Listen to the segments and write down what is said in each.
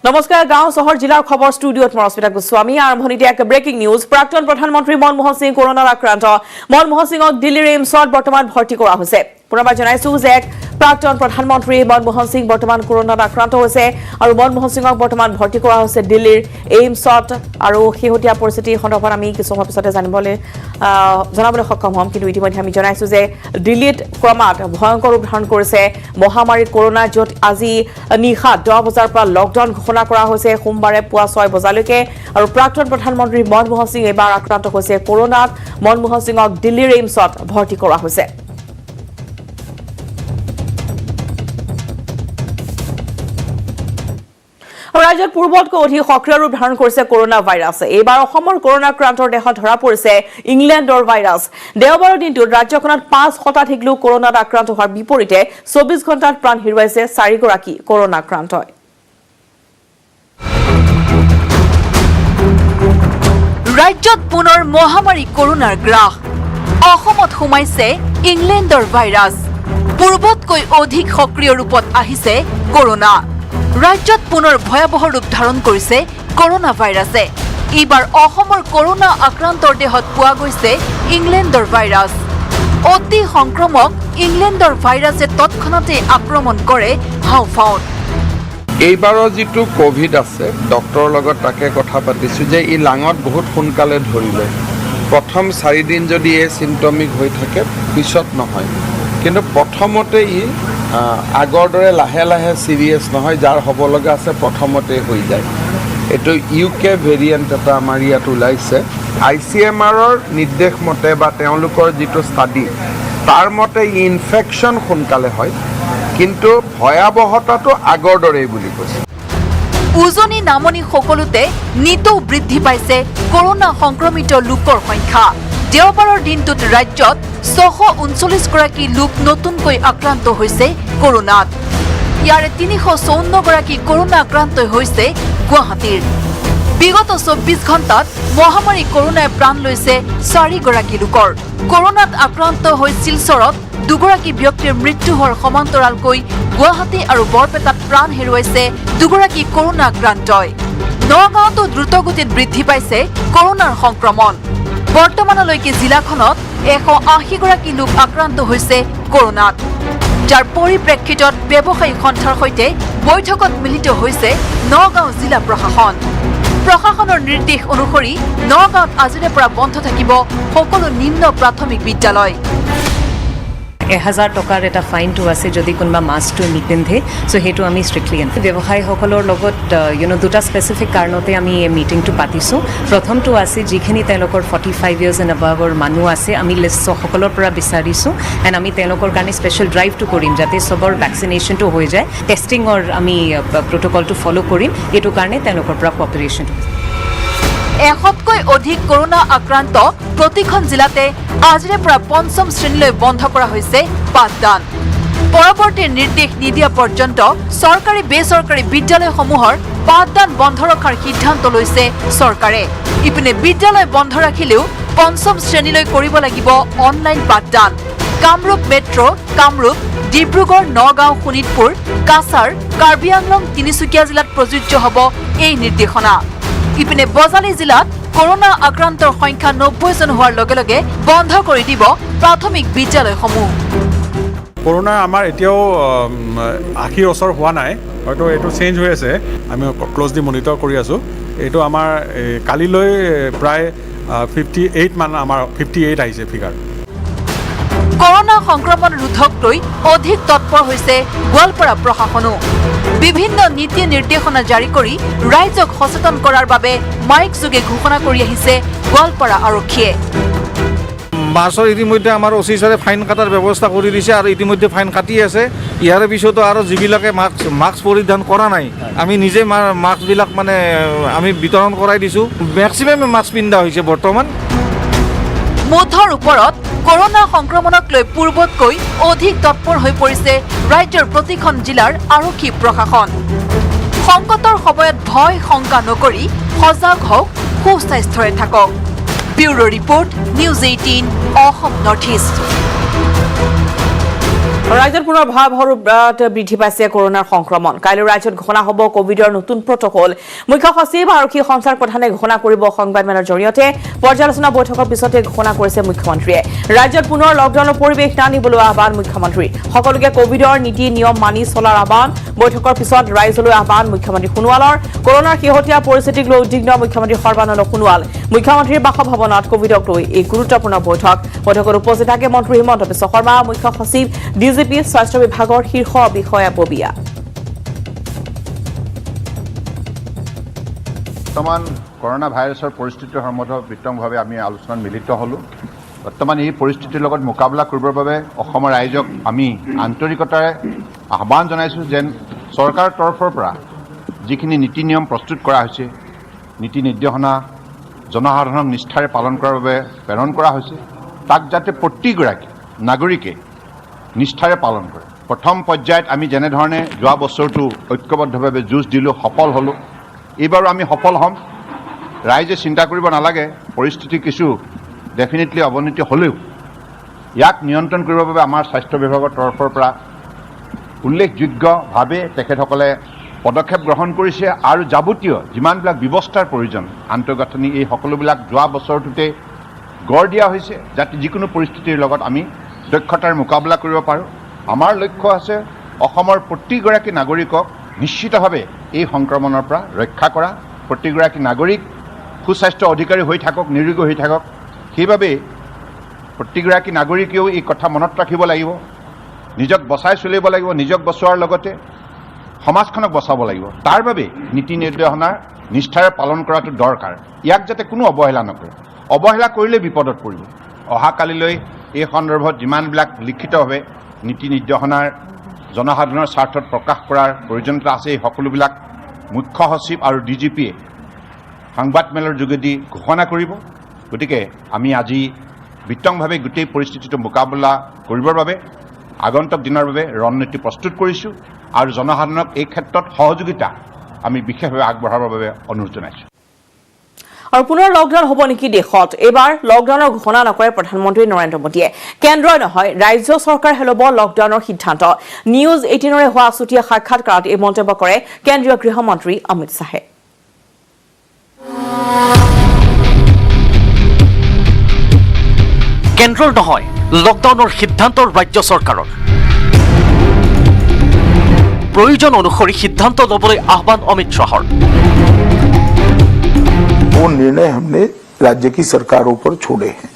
নমস্কাৰ গাঁও চহৰ জিলাৰ খবৰ ষ্টুডিঅ'ত মৰস্মিতা গোস্বামী আৰম্ভণিতে এক ব্ৰেকিং নিউজ প্ৰাক্তন প্ৰধানমন্ত্ৰী মনমোহন সিং কৰোনাৰ আক্ৰান্ত মনমোহন সিঙক দিল্লীৰ এইমছত বৰ্তমান ভৰ্তি কৰা হৈছে পুনৰবাৰ জনাইছো যে প্ৰাক্তন প্ৰধানমন্ত্ৰী মনমোহন সিং বৰ্তমান কৰোনাত আক্ৰান্ত হৈছে আৰু মনমোহন সিঙক বৰ্তমান ভৰ্তি কৰা হৈছে দিল্লীৰ এইমছত আৰু শেহতীয়া পৰিস্থিতি সন্দৰ্ভত আমি কিছু সময় পিছতে জনাবলৈ সক্ষম হ'ম কিন্তু ইতিমধ্যে আমি জনাইছো যে দিল্লীত ক্ৰমাৎ ভয়ংকৰ ৰূপ ধাৰণ কৰিছে মহামাৰী কৰোনা য'ত আজি নিশা 10 বজাৰ পৰা লকডাউন ঘোষণা কৰা হৈছে সোমবাৰে পুৱা 6 বজালৈকে আৰু প্ৰাক্তন প্ৰধানমন্ত্ৰী মনমোহন সিং এবাৰ আক্ৰান্ত হৈছে কৰোনাত মনমোহন সিঙক দিল্লীৰ এইমছত ভৰ্তি কৰা হৈছে ৰাজ্যত পূৰ্বতকৈ অধিক সক্ৰিয় ৰূপ ধাৰণ কৰিছে কৰোনা ভাইৰাছ এইবাৰ অসমৰ কৰোনা আক্ৰান্তৰ দেহত ধৰা পৰিছে ইংলেণ্ডৰ ভাইৰাছ দেওবাৰৰ দিনটোত ৰাজ্যখনত 5 শতাধিক লোক কৰোনাত আক্ৰান্ত হোৱাৰ বিপৰীতে 24 ঘণ্টাত প্ৰাণ হেৰুৱাইছে 4 গৰাকী কৰোনা আক্ৰান্তই ৰাজ্যত পুনৰ মহামাৰী কৰোনাৰ গ্ৰাস অসমত সোমাইছে ইংলেণ্ডৰ ভাইৰাছ পূৰ্বতকৈ অধিক সক্ৰিয় ৰূপত আহিছে কৰোনা ৰাজ্যত পুনৰ ভয়াবহ ৰূপ ধাৰণ কৰিছে কৰোনা ভাইৰাছে এইবাৰ অসমৰ কৰোনা আক্ৰান্তৰ দেহত পোৱা গৈছে ইংলেণ্ডৰ ভাইৰাছ অতি সংক্ৰমক ইংলেণ্ডৰ ভাইৰাছে তৎক্ষণাতে আক্ৰমণ কৰে হাওঁফাওঁত এইবাৰৰ যিটো কোভিড আছে ডক্টৰৰ লগত তাকে কথা পাতিছো যে ই লাঙত বহুত সোনকালে ধৰিলে প্ৰথম 4 দিন যদি এই সিম্পটমিক হৈ থাকে পিছত নহয় কিন্তু প্ৰথমতে ই আগৰ দৰে লাহে লাহে সিৰিয়াছ নহয় যাৰ হ'ব লগা আছে প্ৰথমতে হৈ যায় এটো ইউকে ভেৰিয়েন্ট এটা আমাৰ ইয়াত ওলাইছে ICMR নিৰ্দেশ মতে বা তেওঁলোকৰ যিটো ষ্টাডি তাৰ মতে ইনফেকশন সোনকালে হয় কিন্তু ভয়াবহতাটো আগৰ দৰেই বুলি কৈছে উজনি নামনি সকলোতে নিতৌ বৃদ্ধি পাইছে কৰোনা সংক্ৰমিত লোকৰ সংখ্যা দেওবাৰৰ দিনটোত ৰাজ্যত 639 গৰাকী লোক নতুনকৈ আক্ৰান্ত হৈছে কৰোনাত ইয়াৰে 354 গৰাকী কৰোনা আক্ৰান্ত হৈছে গুৱাহাটীৰ বিগত 24 ঘণ্টাত মহামাৰী কৰোনাই প্ৰাণ লৈছে 4 গৰাকী লোকৰ কৰোনাত আক্ৰান্ত হৈ শিলচৰত 2 গৰাকী ব্যক্তিৰ মৃত্যু হোৱাৰ সমান্তৰালকৈ গুৱাহাটী আৰু বৰপেটাত প্ৰাণ হেৰুৱাইছে 2 গৰাকী কৰোনা আক্ৰান্তই নগাঁৱতো দ্ৰুতগতিত বৃদ্ধি পাইছে কৰোনাৰ সংক্ৰমণ বৰ্তমানলৈকে জিলাখনত 180 গৰাকী লোক আক্ৰান্ত হৈছে কৰোনাত যাৰ পৰিপ্ৰেক্ষিতত ব্যৱসায়িক সন্থাৰ সৈতে বৈঠকত মিলিত হৈছে নগাঁও জিলা প্ৰশাসনৰ নিৰ্দেশ অনুসৰি নগাঁৱত আজিৰে পৰা বন্ধ থাকিব সকলো নিম্ন প্ৰাথমিক বিদ্যালয় 1000 টকাৰ এটা ফাইনটো আছে যদি কোনোবা মাস্কটো নিপিন্ধে সো হেতু আমি স্ট্ৰিক্টলি ব্যৱসায়ীসকলৰ লগত দুটা স্পেচিফিক কাৰণতে আমি এই মিটিংটো পাতিছোঁ প্ৰথমটো আছে যিখিনি তেওঁলোকৰ 45 ইয়াৰ্ছ এণ্ড এবাভৰ মানুহ আছে আমি লিষ্ট সকলৰ পৰা বিচাৰিছোঁ এণ্ড আমি তেওঁলোকৰ কাৰণে স্পেচিয়েল ড্ৰাইভটো কৰিম যাতে সবৰ ভেকচিনেশ্যনটো হৈ যায় টেষ্টিঙৰ আমি প্ৰট'কলটো ফ'ল' কৰিম এইটো কাৰণে তেওঁলোকৰ পৰা কোঅপাৰেশ্যন 100তকৈ অধিক কৰোনা আক্ৰান্ত প্ৰতিখন জিলাতে আজিৰে পৰা 5ম শ্ৰেণীলৈ বন্ধ কৰা হৈছে পাঠদান পৰৱৰ্তী নিৰ্দেশ নিদিয়া পৰ্যন্ত চৰকাৰী বেচৰকাৰী বিদ্যালয়সমূহৰ পাঠদান বন্ধ ৰখাৰ সিদ্ধান্ত লৈছে চৰকাৰে ইপিনে বিদ্যালয় বন্ধ ৰাখিলেও 5ম শ্ৰেণীলৈ কৰিব লাগিব অনলাইন পাঠদান কামৰূপ মেট্ৰ' কামৰূপ ডিব্ৰুগড় নগাঁও শোণিতপুৰ কাছাৰ কাৰ্বি আংলং তিনিচুকীয়া জিলাত প্ৰযোজ্য হ'ব এই নিৰ্দেশনা ইপিনে বজালী জিলাত কৰোনা আক্ৰান্তৰ সংখ্যা 90 জন হোৱাৰ লগে লগে বন্ধ কৰি দিব প্ৰাথমিক বিদ্যালয়সমূহ কৰোনা আমাৰ এতিয়াও 80 বছৰ হোৱা নাই হয়তো এইটো চেঞ্জ হৈ আছে আমি ক্লোজলি মনিটৰ কৰি আছোঁ এইটো আমাৰ কালিলৈ প্ৰায় 58 মান আমাৰ 58 আহিছে ফিগাৰ কৰোনা সংক্ৰমণ ৰোধকলৈ অধিক তৎপৰ হৈছে গোৱালপাৰা প্ৰশাসনো বিভিন্ন নীতি নিৰ্দেশনা জাৰি কৰি ৰাইজক সচেতন কৰাৰ বাবে মাইক যোগে ঘোষণা কৰি আহিছে গোৱালপাৰা আৰক্ষীয়ে মাছৰ ইতিমধ্যে আমাৰ OC ছাৰে ফাইন কাটাৰ ব্যৱস্থা কৰি দিছে আৰু ইতিমধ্যে ফাইন কাটি আছে ইয়াৰ পিছতো আৰু যিবিলাকে মাস্ক পৰিধান কৰা নাই আমি নিজে মাস্কবিলাক মানে আমি বিতৰণ কৰাই দিছোঁ মেক্সিমাম মাস্ক পিন্ধা হৈছে বৰ্তমান মুঠৰ ওপৰত কৰোনা সংক্ৰমণক লৈ পূৰ্বতকৈ অধিক তৎপৰ হৈ পৰিছে ৰাজ্যৰ প্ৰতিখন জিলাৰ আৰক্ষী প্ৰশাসন সংকটৰ সময়ত ভয় শংকা নকৰি সজাগ হওক সুস্বাস্থ্যৰে থাকক bureau report news 18 Assam north east ৰাজ্যত পুনৰ ভয়াৱহ ৰূপত বৃদ্ধি পাইছে কৰোনাৰ সংক্ৰমণ। কাইলৈ ৰাজ্যত ঘোষণা হ'ব কোভিডৰ নতুন প্ৰটকল। মুখ্য সচিব আৰক্ষী সঞ্চাৰ প্ৰধানে ঘোষণা কৰিব সংবাদমেলৰ জৰিয়তে। পৰ্যালোচনা বৈঠকৰ পিছতে ঘোষণা কৰিছে মুখ্যমন্ত্ৰীয়ে। ৰাজ্যত পুনৰ লকডাউনৰ পৰিৱেশ নানিবলৈ আহ্বান মুখ্যমন্ত্ৰীৰ। সকলোকে কোভিডৰ নীতি নিয়ম মানি চলাৰ আহ্বান। বৈঠকৰ পিছত ৰাইজলৈ আহ্বান মুখ্যমন্ত্ৰী সোণোৱালৰ। কৰোনাৰ শেহতীয়া পৰিস্থিতিক লৈ উদ্বিগ্ন মুখ্যমন্ত্ৰী সৰ্বানন্দ সোণোৱাল। মুখ্যমন্ত্ৰীৰ বাসভৱনত কোভিডক লৈ এই গুৰুত্বপূৰ্ণ বৈঠকত উপস্থিত থাকে মন্ত্ৰী হিমন্ত বিশ্ব শৰ্মা, মুখ্য সচিব, ডিজিপি, স্বাস্থ্য বিভাগৰ শীৰ্ষ বিষয়াববীয়া। বৰ্তমান কৰোনা ভাইৰাছৰ পৰিস্থিতিৰ সন্দৰ্ভত বিতংভাৱে আমি আলোচনাত মিলিত হ'লোঁ। বৰ্তমান এই পৰিস্থিতিৰ লগত মোকাবিলা কৰিবৰ বাবে অসমৰ ৰাইজক আমি আন্তৰিকতাৰে আহ্বান জনাইছোঁ যেন চৰকাৰৰ তৰফৰ পৰা যিখিনি নীতি নিয়ম প্ৰস্তুত কৰা হৈছে, নীতি নিৰ্দেশনা জনসাধাৰণক নিষ্ঠাৰে পালন কৰাৰ বাবে প্ৰেৰণ কৰা হৈছে, তাক যাতে প্ৰতিগৰাকী নাগৰিকে নিষ্ঠাৰে পালন কৰে। প্ৰথম পৰ্যায়ত আমি যেনেধৰণে যোৱা বছৰটো ঐক্যবদ্ধভাৱে যুঁজ দিলোঁ, সফল হ'লোঁ, এইবাৰো আমি সফল হ'ম। ৰাইজে চিন্তা কৰিব নালাগে, পৰিস্থিতি কিছু ডেফিনেটলি অৱনতি হ'লেও ইয়াক নিয়ন্ত্ৰণ কৰিবৰ বাবে আমাৰ স্বাস্থ্য বিভাগৰ তৰফৰ পৰা উল্লেখযোগ্যভাৱে তেখেতসকলে পদক্ষেপ গ্ৰহণ কৰিছে আৰু যাৱতীয় যিমানবিলাক ব্যৱস্থাৰ প্ৰয়োজন আন্তঃগাঁথনি এই সকলোবিলাক যোৱা বছৰটোতে গঢ় দিয়া হৈছে যাতে যিকোনো পৰিস্থিতিৰ লগত আমি দক্ষতাৰ মোকাবিলা কৰিব পাৰোঁ। আমাৰ লক্ষ্য আছে অসমৰ প্ৰতিগৰাকী নাগৰিকক নিশ্চিতভাৱে এই সংক্ৰমণৰ পৰা ৰক্ষা কৰা, প্ৰতিগৰাকী নাগৰিক সুস্বাস্থ্য অধিকাৰী হৈ থাকক, নিৰোগী হৈ থাকক। সেইবাবে প্ৰতিগৰাকী নাগৰিকেও এই কথা মনত ৰাখিব লাগিব, নিজক বচাই চলিব লাগিব, নিজক বচোৱাৰ লগতে সমাজখনক বচাব লাগিব। তাৰ বাবে নীতি নিৰ্দেশনাৰ নিষ্ঠাৰে পালন কৰাটো দৰকাৰ। ইয়াক যাতে কোনো অৱহেলা নকৰে, অৱহেলা কৰিলে বিপদত পৰিব। অহাকালিলৈ এই সন্দৰ্ভত যিমানবিলাক লিখিতভাৱে নীতি নিৰ্দেশনাৰ জনসাধাৰণৰ স্বাৰ্থত প্ৰকাশ কৰাৰ প্ৰয়োজনীয়তা আছে, এই সকলোবিলাক মুখ্য সচিব আৰু ডিজিপিয়ে সংবাদমেলৰ যোগেদি ঘোষণা কৰিব। গতিকে আমি আজি বিতংভাৱে গোটেই পৰিস্থিতিটো মোকাবিলা কৰিবৰ বাবে আগন্তুক দিনৰ বাবে ৰণনীতি প্ৰস্তুত কৰিছোঁ আৰু জনসাধাৰণক এই ক্ষেত্ৰত সহযোগিতা আমি বিশেষভাৱে আগবঢ়াবৰ বাবে অনুৰোধ জনাইছোঁ। আৰু পুনৰ লকডাউন হ'ব নেকি দেশত? এইবাৰ লকডাউনৰ ঘোষণা নকৰে প্ৰধানমন্ত্ৰী নৰেন্দ্ৰ মোদীয়ে। কেন্দ্ৰই নহয়, ৰাজ্য চৰকাৰে ল'ব লকডাউনৰ সিদ্ধান্ত। নিউজ 18ৰে হোৱা আছুতীয়া সাক্ষাৎকাৰত এই মন্তব্য কৰে কেন্দ্ৰীয় গৃহমন্ত্ৰী অমিত শ্বাহে। কেন্দ্ৰৰ নহয়, লকডাউনৰ সিদ্ধান্ত ৰাজ্য চৰকাৰৰ। প্ৰয়োজন অনুসৰি সিদ্ধান্ত ল'বলৈ আহ্বান অমিত শ্বাহৰ। वो निर्णय हमने राज्य की सरकारों पर छोड़े हैं।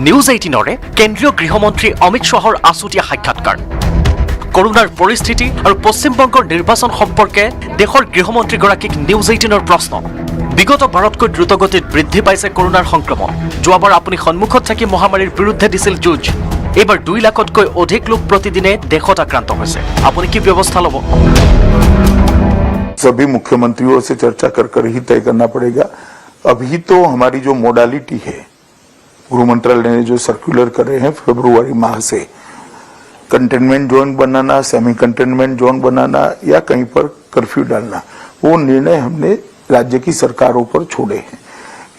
নিউজ 18ৰে কেন্দ্ৰীয় গৃহমন্ত্ৰী অমিত শ্বাহৰ আছুতীয়া সাক্ষাৎকাৰ। কৰোনাৰ পৰিস্থিতি আৰু পশ্চিমবংগৰ নিৰ্বাচন সম্পৰ্কে দেশৰ গৃহমন্ত্ৰীগৰাকীক নিউজ 18ৰ প্ৰশ্ন। বিগত বাৰতকৈ দ্ৰুতগতিত বৃদ্ধি পাইছে কৰোনাৰ সংক্ৰমণ। যোৱাবাৰ আপুনি সন্মুখত থাকি মহামাৰীৰ বিৰুদ্ধে দিছিল যুঁজ। এইবাৰ 2 লাখতকৈ অধিক লোক প্ৰতিদিনে দেশত আক্ৰান্ত হৈছে। আপুনি কি ব্যৱস্থা ল'ব? सभी मुख्यमंत्रियों से चर्चा कर ही तय करना पड़ेगा। अभी तो हमारी जो मोडालिटी है, गृह मंत्रालय ने जो सर्कुलर करे हैं फरवरी माह से, कंटेनमेंट जोन बनाना, सेमी कंटेनमेंट जोन बनाना या कहीं पर कर्फ्यू डालना, वो निर्णय हमने राज्य की सरकारों पर छोड़े हैं,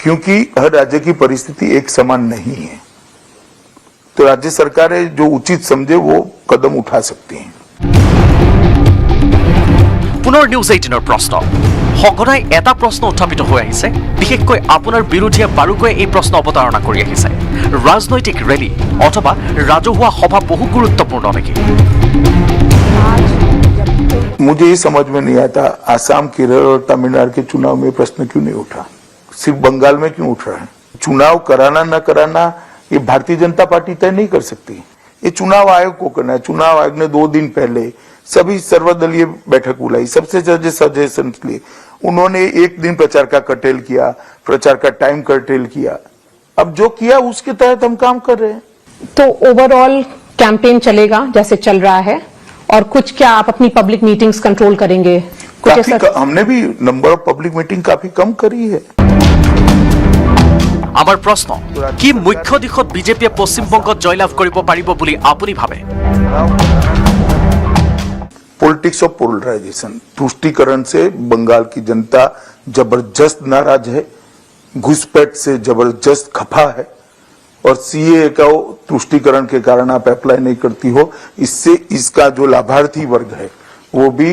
क्योंकि हर राज्य की परिस्थिति एक समान नहीं है। तो राज्य सरकारें जो उचित समझे वो कदम उठा सकती हैं। পুনৰ নিউজ 18ৰ প্ৰশ্ন। সঘনাই এটা প্ৰশ্ন উত্থাপিত হৈ আহিছে, বিশেষকৈ আপোনাৰ বিৰোধীয়ে বাৰুকৈ এই প্ৰশ্ন অৱতাৰণা কৰি আহিছে। ৰাজনৈতিক ৰেলী অথবা ৰাজহুৱা সভা বহু গুৰুত্বপূৰ্ণ নেকি? मुझे ये समझ में नहीं आता, आसाम, केरल और तमिलनाडु के चुनाव में प्रश्न क्यों नहीं उठा, सिर्फ बंगाल में क्यों उठ रहा है? चुनाव कराना न कराना ये भारतीय जनता पार्टी तय नहीं कर सकती, ये चुनाव आयोग को करना है। चुनाव आयोग ने 2 दिन पहले सभी सर्वदलीय बैठक बुलाई, सबसे ज्यादा सजेशन लिए। उन्होंने 1 दिन प्रचार का कर्टेल किया, प्रचार का टाइम कर्टेल किया। अब जो किया उसके तहत हम काम कर रहे हैं। तो ओवरऑल कैंपेन चलेगा जैसे चल रहा है, और कुछ क्या आप अपनी पब्लिक मीटिंग्स कंट्रोल करेंगे? कुछ हमने भी नंबर ऑफ पब्लिक मीटिंग काफी कम करी है। আমাৰ প্ৰশ্ন, কি মুখ্য দিশত বিজেপিয়ে পশ্চিমবংগত জয়লাভ কৰিব পাৰিব বুলি আপুনি ভাবে? पॉलिटिक्स ऑफ पोलराइजेशन, तुष्टीकरण से बंगाल की जनता जबरदस्त नाराज है, घुसपैठ से जबरदस्त खफा है और सीए का तुष्टिकरण के कारण आप अप्लाई नहीं करती हो, इससे इसका जो लाभार्थी वर्ग है वो भी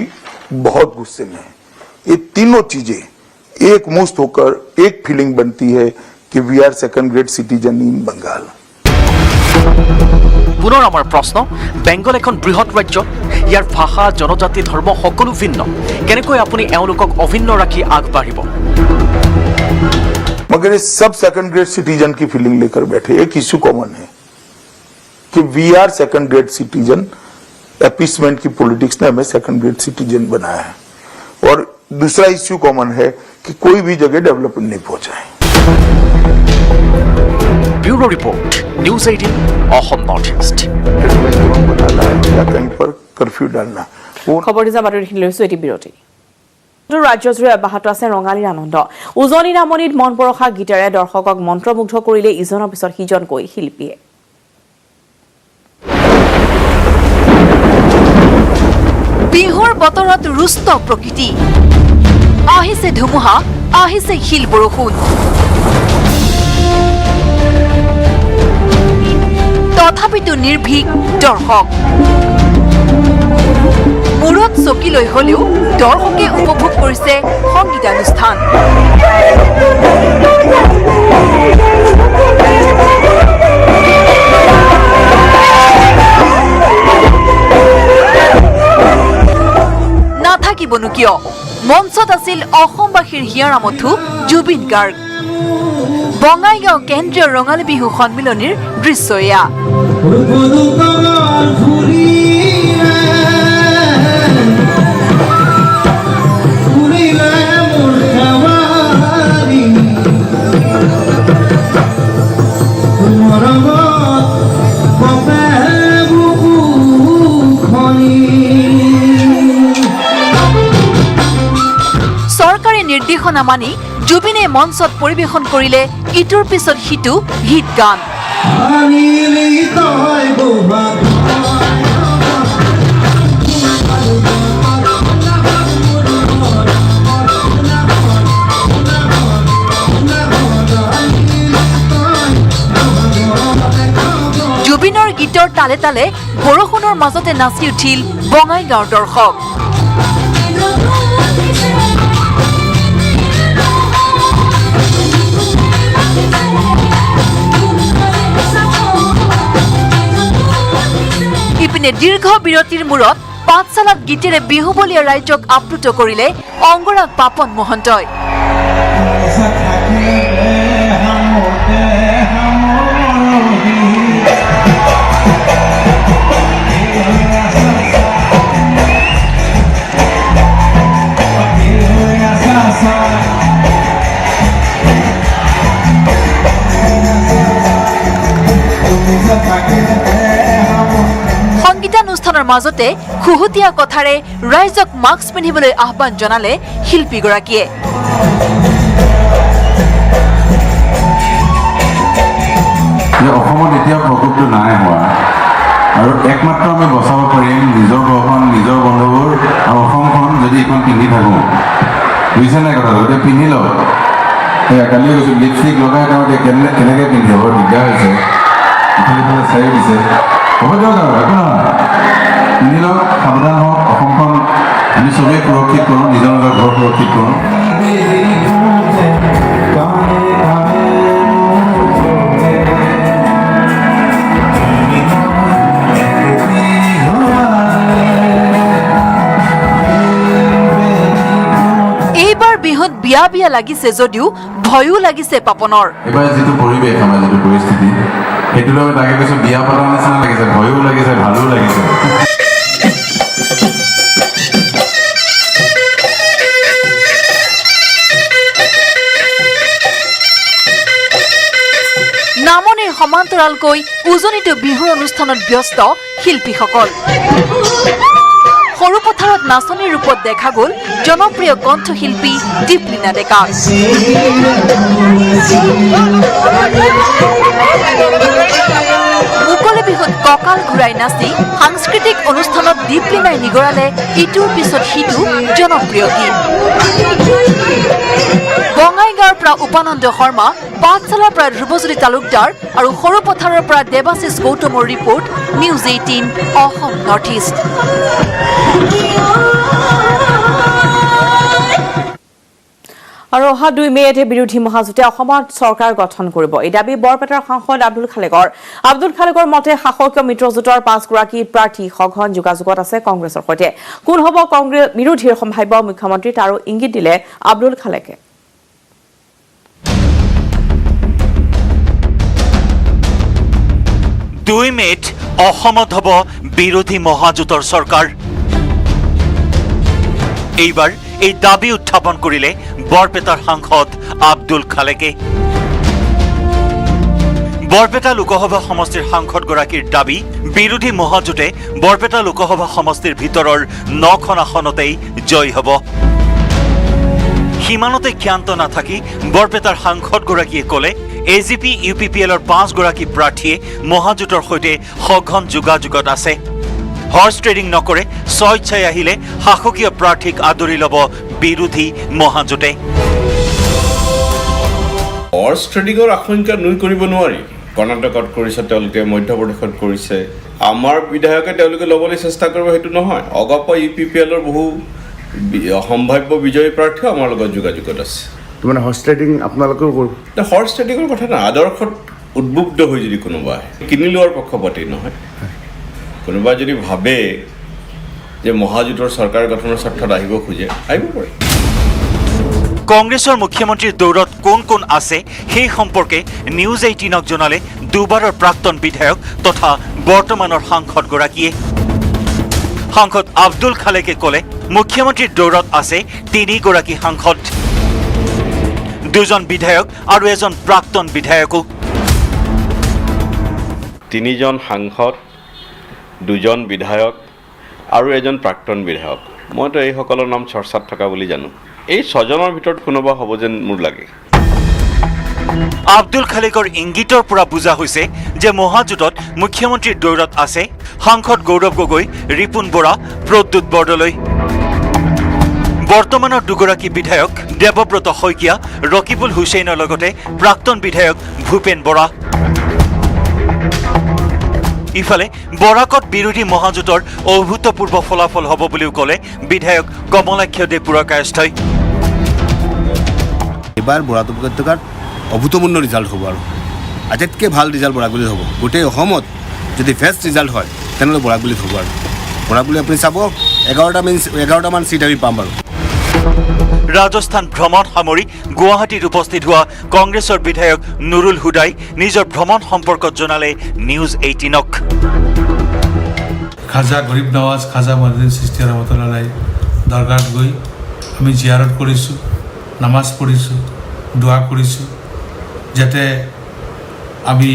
बहुत गुस्से में है। ये तीनों चीजें एक मुश्त होकर एक फीलिंग बनती है कि we are second grade citizen in Bengal. পুনৰ আমাৰ প্ৰশ্ন, বেংগল এখন বৃহৎ ৰাজ্য, ইয়াৰ ভাষা, জনজাতি, ধৰ্ম সকলো ভিন্ন, কেনেকৈ আপুনি এওঁলোকক অভিন্ন ৰাখি আগবাঢ়িব? मगर ये सब सेकंड ग्रेड सिटीजन की फीलिंग लेकर बैठे। एक इश्यू कॉमन है कि we are second grade citizen, appeasement की पॉलिटिक्स ने हमें सेकंड ग्रेड सिटीजन बनाया है। और दूसरा इश्यू कॉमन है कि कोई भी जगह डेवलपमेंट नहीं पहुंचा है। Bureau report, news 18 Assam north east. या कहीं पर कर्फ्यू डालना वो খবৰ দিছা বাতৰিখিনি লৈছো এটি বিৰতি। ৰাজ্যজুৰি অব্যাহত আছে ৰঙালীৰ আনন্দ। উজনি নামনিত মন পৰশা গীতেৰে দৰ্শকক মন্ত্ৰমুগ্ধ কৰিলে ইজনৰ পিছত সিজনকৈ শিল্পীয়ে। বিহুৰ বতৰত ৰুষ্ট প্ৰকৃতি, আহিছে ধুমুহা, আহিছে শিল বৰষুণ। তথাপিতো নিৰ্ভীক দৰ্শক। মূৰত চকী লৈ হলেও দৰ্শকে উপভোগ কৰিছে সংগীতানুষ্ঠান। নাথাকিবনো কিয়, মঞ্চত আছিল অসমবাসীৰ হিয়াৰামঠু জুবিন গাৰ্গ। বঙাইগাঁও কেন্দ্ৰীয় ৰঙালী বিহু সন্মিলনীৰ দৃশ্য এয়া। চৰকাৰী নিৰ্দেশনা মানি জুবিনে মঞ্চত পৰিৱেশন কৰিলে ইটোৰ পিছত সিটো হিট গান। জুবিনৰ গীতৰ তালে তালে বৰষুণৰ মাজতে নাচি উঠিল বঙাইগাঁৱৰ দৰ্শক। ইপিনে দীৰ্ঘ বিৰতিৰ মূৰত পাঠশালাত গীতেৰে বিহুবলীয়া ৰাইজক আপ্লুত কৰিলে অংগৰাগ পাপন মহন্তই। সংগীতানুষ্ঠানৰ মাজতে খুহুতীয়া কথাৰে ৰাইজক মাস্ক পিন্ধিবলৈ আহ্বান জনালে শিল্পীগৰাকীয়ে। অসমত এতিয়া প্ৰকোপটো নাই হোৱা আৰু একমাত্ৰ আমি বচাব পাৰিম নিজৰ ঘৰখন, নিজৰ বন্ধুবোৰ আৰু অসমখন যদি এখন পিন্ধি থাকোঁ। বুজিছে নাই কথাটো? এতিয়া পিন্ধি লওক। কালি কৈছোঁ লিপষ্টিক লগাই কাৰণে কেনেকৈ পিন্ধি হ'ব, দিগদাৰ হৈছে। ইফালে ইফালে চাই দিছে, হ'ব দিয়ক আৰু একো নহয়, পিন্ধি লওক, সাৱধান হওক। অসমখন আমি চবেই সুৰক্ষিত কৰোঁ, নিজৰ নিজৰ ঘৰ সুৰক্ষিত কৰোঁ। এইবাৰ বিহুত বিয়া বিয়া লাগিছে যদিও ভয়ো লাগিছে পাপনৰ। এইবাৰ যিটো পৰিৱেশ, আমাৰ যিটো পৰিস্থিতি, সেইটো লৈ তাকে কৈছোঁ বিয়া পতাৰ নিচিনা লাগিছে, ভয়ো লাগিছে, ভালো লাগিছে। নামনিৰ সমান্তৰালকৈ উজনিতো বিহুৰ অনুষ্ঠানত ব্যস্ত শিল্পীসকল। সৰু পথাৰত নাচনীৰ ৰূপত দেখা গ'ল জনপ্ৰিয় কণ্ঠশিল্পী দীপলিনা ডেকা। মুকলি বিহুত কঁকাল ঘূৰাই নাচি সাংস্কৃতিক অনুষ্ঠানত দীপলিনাই নিগৰালে ইটোৰ পিছত সিটো জনপ্ৰিয় গীত। বঙাইগাঁৱৰ পৰা উপানন্দ শৰ্মা, পাঠশালাৰ পৰা ধ্ৰুৱজ্যোতি তালুকদাৰ আৰু সৰুপথাৰৰ পৰা দেৱাশিষ গৌতমৰ report news 18 Assam north east. আৰু অহা 2 মে'ত বিৰোধী মহাজোঁটে অসমত চৰকাৰ গঠন কৰিব। এই দাবী বৰপেটাৰ সাংসদ আব্দুল খালেকৰ মতে শাসকীয় মিত্ৰজোঁটৰ 5গৰাকী প্ৰাৰ্থী সঘন যোগাযোগত আছে কংগ্ৰেছৰ সৈতে। কোন হ'ব কংগ্ৰেছ বিৰোধীৰ সম্ভাৱ্য মুখ্যমন্ত্ৰী তাৰো ইংগিত দিলে আব্দুল খালেকে। 2 মে'ত অসমত হ'ব বিৰোধী মহাজোঁটৰ চৰকাৰ। এইবাৰ এই দাবী উত্থাপন কৰিলে বৰপেটাৰ সাংসদ আব্দুল খালেকে। বৰপেটা লোকসভা সমষ্টিৰ সাংসদগৰাকীৰ দাবী, বিৰোধী মহাজোঁটে বৰপেটা লোকসভা সমষ্টিৰ ভিতৰৰ 9খন আসনতেই জয় হ'ব। সিমানতে ক্ষান্ত নাথাকি বৰপেটাৰ সাংসদগৰাকীয়ে ক'লে, AGP UPPLৰ 5গৰাকী প্ৰাৰ্থীয়ে মহাজোঁটৰ সৈতে সঘন যোগাযোগত আছে। হৰ্চ ট্ৰেডিং নকৰে, স্বেচ্ছাই আহিলে শাসকীয় প্ৰাৰ্থীক আদৰি ল'ব বিৰোধী মহাজোঁটে। হৰ্চ ট্ৰেডিঙৰ আশংকা নুই কৰিব নোৱাৰি। কৰ্ণাটকত কৰিছে, তেওঁলোকে মধ্যপ্ৰদেশত কৰিছে। আমাৰ বিধায়কে তেওঁলোকে ল'বলৈ চেষ্টা কৰিব সেইটো নহয়। অগপ UPPLৰ বহু সম্ভাৱ্য বিজয়ী প্ৰাৰ্থীও আমাৰ লগত যোগাযোগত আছে। মানে হৰ্চ ট্ৰেডিং আপোনালোকেও হৰ্চ ট্ৰেডিঙৰ কথা নাই, আদৰ্শত উদ্বুদ্ধ হৈ যদি কোনোবাই কিনি লোৱাৰ পক্ষপাতি নহয়। কোনোবাই যদি ভাবে যে মহাজোঁটৰ চৰকাৰ গঠনৰ স্বাৰ্থত আহিব খোজে, আহিব পাৰে। কংগ্ৰেছৰ মুখ্যমন্ত্ৰীৰ দৌৰত কোন কোন আছে সেই সম্পৰ্কে নিউজ 18ক জনালে দুবাৰৰ প্ৰাক্তন বিধায়ক তথা বৰ্তমানৰ সাংসদগৰাকীয়ে। সাংসদ আব্দুল খালেকে ক'লে, মুখ্যমন্ত্ৰীৰ দৌৰত আছে 3গৰাকী সাংসদ, 2জন বিধায়ক আৰু এজন প্ৰাক্তন বিধায়কো। 3জন সাংসদ, 2জন বিধায়ক আৰু এজন প্ৰাক্তন বিধায়ক। মইতো এইসকলৰ নাম চৰ্চাত থকা বুলি জানো। এই 6জনৰ ভিতৰত কোনোবা হ'ব যেন মোৰ লাগে। আব্দুল খালেকৰ ইংগিতৰ পৰা বুজা হৈছে যে মহাজোঁটত মুখ্যমন্ত্ৰীৰ দৌৰত আছে সাংসদ গৌৰৱ গগৈ, ৰিপুণ বৰা, প্ৰদ্যুৎ বৰদলৈ। বৰ্তমানৰ 2গৰাকী বিধায়ক দেৱব্ৰত শইকীয়া, ৰকিবুল হুছেইনৰ লগতে প্ৰাক্তন বিধায়ক ভূপেন বৰা। ইফালে বৰাকত বিৰোধী মহাজোঁটৰ অভূতপূৰ্ব ফলাফল হ'ব বুলিও ক'লে বিধায়ক কমলাক্ষ দেৱবৰুৱা কায়স্থই। এইবাৰ বৰাক উপত্যকাত অভূতপূৰ্ণ ৰিজাল্ট হ'ব আৰু আটাইতকৈ ভাল ৰিজাল্ট বৰাগুলিত হ'ব। গোটেই অসমত যদি বেষ্ট ৰিজাল্ট হয় তেনেহ'লে বৰাগুলিত হ'ব আৰু বৰাগুলি আপুনি চাব 11টামান ছিট আমি পাম বাৰু। ৰাজস্থান ভ্ৰমণ সামৰি গুৱাহাটীত উপস্থিত হোৱা কংগ্ৰেছৰ বিধায়ক নুৰুল হুদাই নিজৰ ভ্ৰমণ সম্পৰ্কত জনালে নিউজ 18ক। খাজা গৰীব নৱাজ খাজা মহিউদ্দিন চিস্তি ৰহমতুল্লাহ দৰগাহত গৈ আমি জিয়াৰত কৰিছোঁ, নামাজ পঢ়িছোঁ, দোৱা কৰিছোঁ, যাতে আমি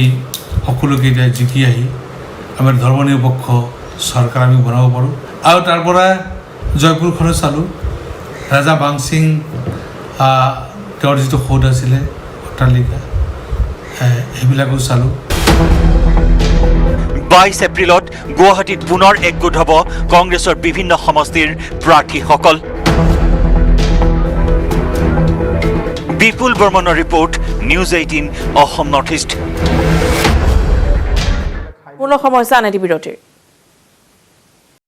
সকলোকেইটাই জিকি আহি আমাৰ ধৰ্মনিৰপেক্ষ চৰকাৰ আমি বনাব পাৰোঁ। আৰু তাৰ পৰা জয়পুৰখনো চালোঁ, ৰাজা বাংচিং তেওঁৰ যিটো সৌধ আছিলে অট্টালিকা, সেইবিলাকো চালোঁ। 22 এপ্ৰিলত গুৱাহাটীত পুনৰ একগোট হ'ব কংগ্ৰেছৰ বিভিন্ন সমষ্টিৰ প্ৰাৰ্থীসকল। বিপুল বৰ্মনৰ report, news 18 Assam north east. পূৰ্ণ সমস্যা আন এটি বিৰতিৰ।